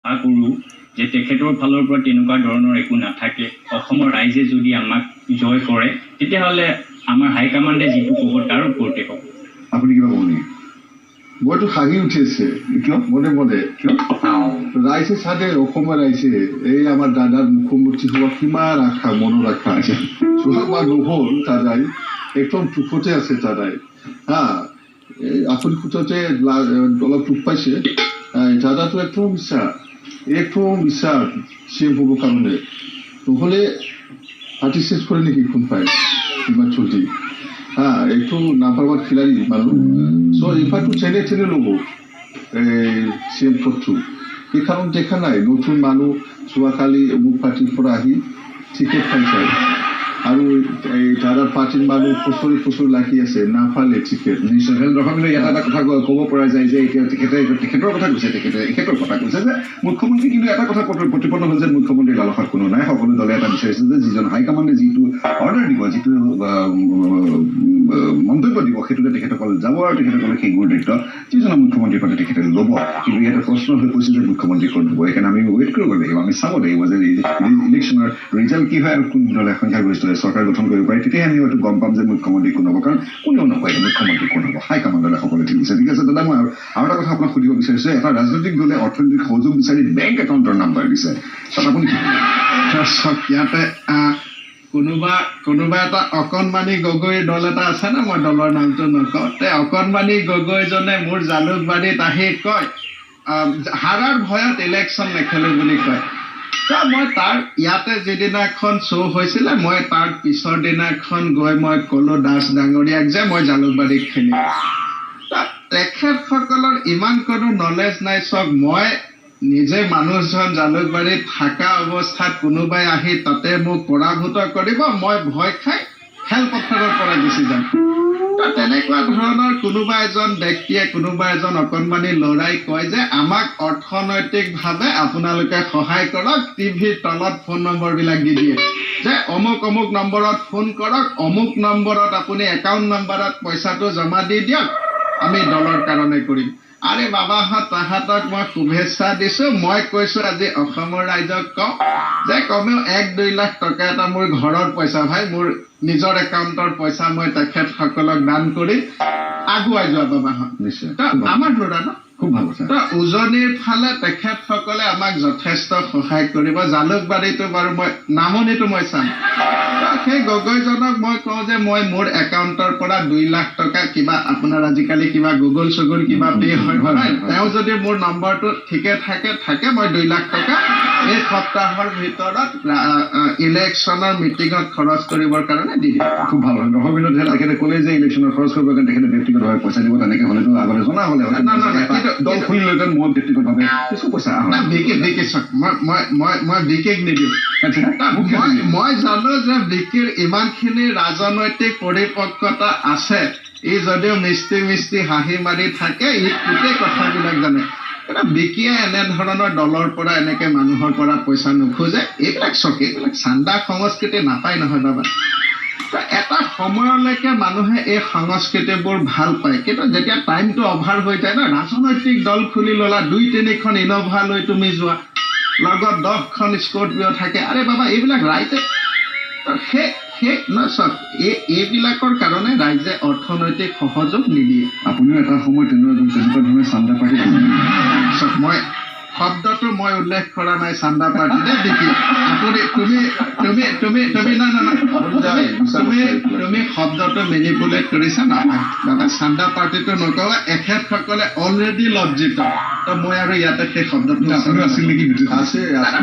আশা কৰোঁ যে তেখেতৰ ফালৰ পৰা তেনেকুৱা ধৰণৰ একো নাথাকে অসমৰ ৰাইজে যদি আমাক জয় কৰে তেতিয়াহ'লে আমাৰ হাইকমাণ্ডে যিটো ক'ব তাৰ ওপৰতে ক'ব আপুনি কিবা ক'ব নেকি মইতো হাঁহি উঠিছে কিয় মনে মনে কিয় ৰাইজে চাগে অসমৰ ৰাইজে এই আমাৰ দাদাৰ মুখ্যমন্ত্ৰী হোৱা কিমান আশা মনৰ আশা আছে যোৱাবাৰ নহ'ল দাদাই একদম টুপতে আছে দাদাই হা আপুনি ফুটতে অলপ টুপ পাইছে দাদাটো একদম মিছা চিএম হ'বৰ কাৰণে নহ'লে পাৰ্টি চেঞ্জ কৰে নেকি কোন পায় ইমান চলি হা একটু নাম্বার ওয়ান খিলাড়ি মানুষ সো এবারটু চেনে লোক সিএম পদটো এই কারণ দেখা নাই নতুন মানুষ যোৱাকালি অমুক পাৰ্টিৰ পৰা আহি টিকেট পাইছে আৰু এই দাদাৰ পাৰ্টিৰ মানুহ ফচৰি লাগি আছে নাপালে টিকেট নিশ্চয় ৰহমিলে এটা কথা ক'ব পৰা যায় যে এতিয়া তেখেতৰ কথা কৈছে তেখেতৰ কথা কৈছে যে মুখ্যমন্ত্ৰী কিন্তু এটা কথা প্ৰতিপন্ন হ'ল যে মুখ্যমন্ত্ৰীৰ লালসাত কোনো নাই সকলো দলে এটা বিচাৰিছে যে যিজন হাইকমাণ্ডে যিটো অৰ্ডাৰ দিব যিটো মন্তব্য দিব সেইটোতে তেখেতসকল যাব আৰু তেখেতসকলে সেই গুৰুত্ব যিজনৰ মুখ্যমন্ত্ৰীৰ প্ৰতি তেখেতে ল'ব কিন্তু ইয়াতে প্ৰশ্ন হৈ পৰিছে যে মুখ্যমন্ত্ৰী কোন হ'ব সেইকাৰণে আমি ৱেইট কৰিব লাগিব আমি চাব লাগিব যে ইলেকশ্যনৰ ৰিজাল্ট কি হয় আৰু কোন দলে সংখ্যাগৰিষ্ঠ চৰকাৰ গঠন কৰিব পাৰে তেতিয়াহে আমি হয়তো গম পাম যে মুখ্যমন্ত্ৰী কোন হ'ব কাৰণ কোনেও নকয় মুখ্যমন্ত্ৰী কোন হ'ব হাইকমাণ্ডলে সকলোৱে ঠিক আছে ঠিক আছে দাদা মই আৰু এটা কথা আপোনাক সুধিব বিচাৰিছোঁ এটা ৰাজনৈতিক দলে অৰ্থনৈতিক সহযোগ বিচাৰি বেংক একাউণ্টৰ নাম্বাৰ দিছে তাত আপুনি কি ইয়াতে কোনোবা এটা অকণমানি গগৈৰ দল এটা আছে না মই দলৰ নামটো নকওঁ তে অকণমানি গগৈজনে মোৰ জালুকবাৰীত আহি কয় হাৰাৰ ভয়ত ইলেকশ্যন নেখেলোঁ বুলি কয় মই তাৰ ইয়াতে যিদিনাখন শ্ব' হৈছিলে মই তাৰ পিছৰ দিনাখন গৈ মই ক'লো দাস ডাঙৰীয়াক যে মই জালুকবাৰীত খেলিম তেখেতসকলৰ ইমান কোনো নলেজ নাই চব মই নিজে মানুহজন জালুকবাৰীত থকা অৱস্থাত কোনোবাই আহি তাতে মোক পৰাভূত কৰিব মই ভয় খাই খেলপথাৰৰ পৰা গুচি যাম তেনেকুৱা ধৰণৰ কোনোবা এজন ব্যক্তিয়ে কোনোবা এজন অকণমানি ল'ৰাই কয় যে আমাক অৰ্থনৈতিকভাৱে আপোনালোকে সহায় কৰক টিভিৰ তলত ফোন নম্বৰবিলাক দি দিয়ে যে অমুক নম্বৰত ফোন কৰক অমুক নম্বৰত আপুনি একাউণ্ট নম্বৰত পইচাটো জমা দি দিয়ক আমি দলৰ কাৰণে কৰিম আৰে বাবাহঁত তাহাঁতক মই শুভেচ্ছা দিছোঁ মই কৈছোঁ আজি অসমৰ ৰাইজক কওঁ যে কমেও 1-2 লাখ টকা এটা মোৰ ঘৰৰ পইচা ভাই মোৰ নিজৰ একাউণ্টৰ পইচা মই তেখেতসকলক দান কৰি আগুৱাই যোৱা বাবাহঁত নিশ্চয় আমাৰ ল'ৰা ন খুব ভাল কথা তো উজনিৰ ফালে তেখেতসকলে আমাক যথেষ্ট সহায় কৰিব জালুকবাৰীটো বাৰু মই নামনিটো মই চাম সেই গগৈজনক মই কওঁ যে মই মোৰ একাউণ্টৰ পৰা 2 লাখ টকা কিবা আপোনাৰ আজিকালি কিবা গুগল চুগল কিবা পে হয় তেওঁ যদি মোৰ নম্বৰটো ঠিকে থাকে মই 2 লাখ টকা এই সপ্তাহৰ ভিতৰত ইলেকশ্যনৰ মিটিঙত খৰচ কৰিবৰ কাৰণে দি দিম খুব ভাল হয় নহ'লে তেখেতে ক'লে যে ইলেকশ্যনৰ খৰচ কৰিবৰ কাৰণে তেখেতে ব্যক্তিগতভাৱে পইচা দিব তেনেকৈ হ'লেতো আগতে জনা হ'লে দল খুলিলেহেঁতেন মই ব্যক্তিগতভাৱে কিছু পইচা মই বিকেক নিদিওঁ মই জানো যে বিকিৰ ইমানখিনি ৰাজনৈতিক পৰিপক্কতা আছে ই যদিও মিষ্টি হাঁহি মাৰি থাকে ই গোটেই কথাবিলাক জানে বিকিয়ে এনেধৰণৰ দলৰ পৰা এনেকে মানুহৰ পৰা পইচা নোখোজে এইবিলাক চান্দা সংস্কৃতি নাপায় নহয় বাবা এটা সময়লৈকে মানুহে এই সংস্কৃতিবোৰ ভাল পায় কিন্তু যেতিয়া টাইমটো অভাৰ হৈ যায় ন ৰাজনৈতিক দল খুলি ল'লা 2-3খন ইন'ভা লৈ তুমি যোৱা লগত 10খন স্কৰ্পিঅ' থাকে আৰে বাবা এইবিলাক ৰাইজে এইবিলাকৰ কাৰণে ৰাইজে অৰ্থনৈতিক সহযোগ নিদিয়ে আপুনিও এটা সময় তেনেকুৱা ধৰণে চান্দা পাৰ্টি মই শব্দটো মই উল্লেখ কৰা নাই চান্দা পাৰ্টি দেখি আপুনি তুমি শব্দটো মেনিপুলেট কৰিছা নহয় দাদা চান্দা পাৰ্টিটো নকওঁ এখেতসকলে অলৰেডি লজ্জিত তো মই আৰু ইয়াতে সেই শব্দটো আছিল নেকি আছে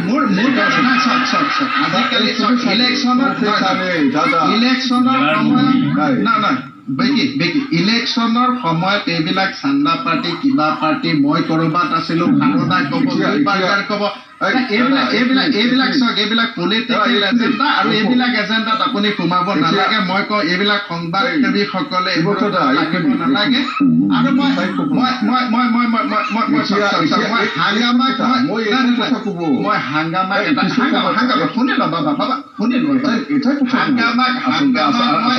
মোৰ আজিকালি ইলেকশ্যনৰ ইলেকশ্যনৰ সময়ত এইবিলাক চান্দা পাৰ্টি কিবা পাৰ্টি মই ক'ৰবাত আছিলো ভাওনা ক'ব ক'ব এইবিলাক চাওক এইবিলাক পলিটিকেল এজেণ্ডা আৰু এইবিলাক এজেণ্ডাত আপুনি সোমাব নালাগে মই কওঁ এইবিলাক সংবাদসেৱীসকলে এইবোৰত লাগিব নালাগে আৰু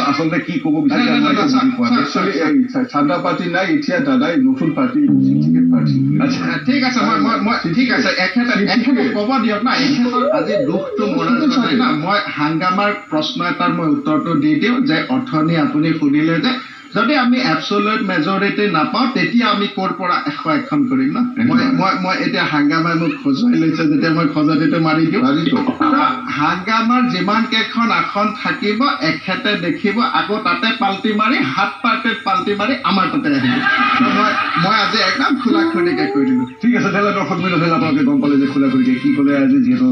আচলতে কি ক'ব বিচাৰিছে ঠাণ্ডা পাৰ্টি নাই এতিয়া দাদাই নতুন পাৰ্টি ঠিক আছে ঠিক আছে এখেতক ক'ব দিয়ক না এখেতৰ আজি দুখটো মনত নাই না মই হাংগামাৰ প্ৰশ্ন এটাৰ মই উত্তৰটো দি দিওঁ যে অথনি আপুনি সুধিলে যে যদি আমি এবছলিউট মেজৰিটি নাপাওঁ তেতিয়া আমি ক'ৰ পৰা 101খন কৰিম ন মই এতিয়া হাংগামাই মোক খজুৱাই লৈছে যেতিয়া মই খজুৱতিটো মাৰি দিওঁ হাংগামাৰ যিমান কেইখন আসন থাকিব এখেতে দেখিব আকৌ তাতে পাল্টি মাৰি হাত পাৰ্টিত পাল্টি মাৰি আমাৰ তাতে আহিব মই আজি একদম খোলা খুলিকে কৈ দিলোঁ ঠিক আছে তেতিয়াহ'লে দৰ্শক মিল হ'লে আপোনালোকে গম পালে যে খোলা খুলিকে কি ক'লে আজি যিহেতু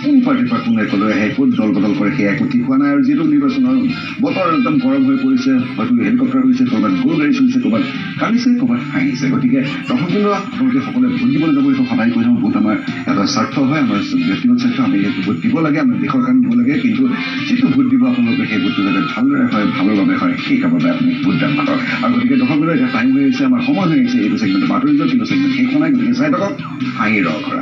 কোন পাৰ্টিৰ পৰা কোনে ক'লে আহে ক'ত দল বদল কৰে সেয়া একো ঠিক হোৱা নাই আৰু যিহেতু নিৰ্বাচনৰ বতৰ একদম গৰম হৈ পৰিছে হয়তো হেলিকপ্টাৰ হৈছে ক'ৰবাত গৰু গাড়ী চলিছে ক'ৰবাত কান্দিছে ক'ৰবাত হাঁহিছে গতিকে দৰ্শক মিল আপোনালোকে সকলোৱে ভোট দিবলৈ যাব এইটো সদায় কৈ থাকোঁ ভোট আমাৰ এটা স্বাৰ্থ হয় আমাৰ ব্যক্তিগত স্বাৰ্থ আমি সেইটো ভোট দিব লাগে আমাৰ দেশৰ কাৰণে দিব লাগে কিন্তু যিটো ভোট দিব আপোনালোকে সেই ভোটটো যাতে ভালদৰে হয় ভালৰ বাবে হয় সেই কামতে আপুনি ভোটদান কৰক আৰু গতিকে দৰ্শক মিলৰ এতিয়া টাইম হৈ আহিছে আমাৰ সময় হৈ আহিছে এইটো চেগমেণ্টৰ বাতৰি যোৱা কিন্তু চেগমেণ্ট শেষ হোৱা নাই গতিকে চাই থাকক হাঁহি ৰহঘৰ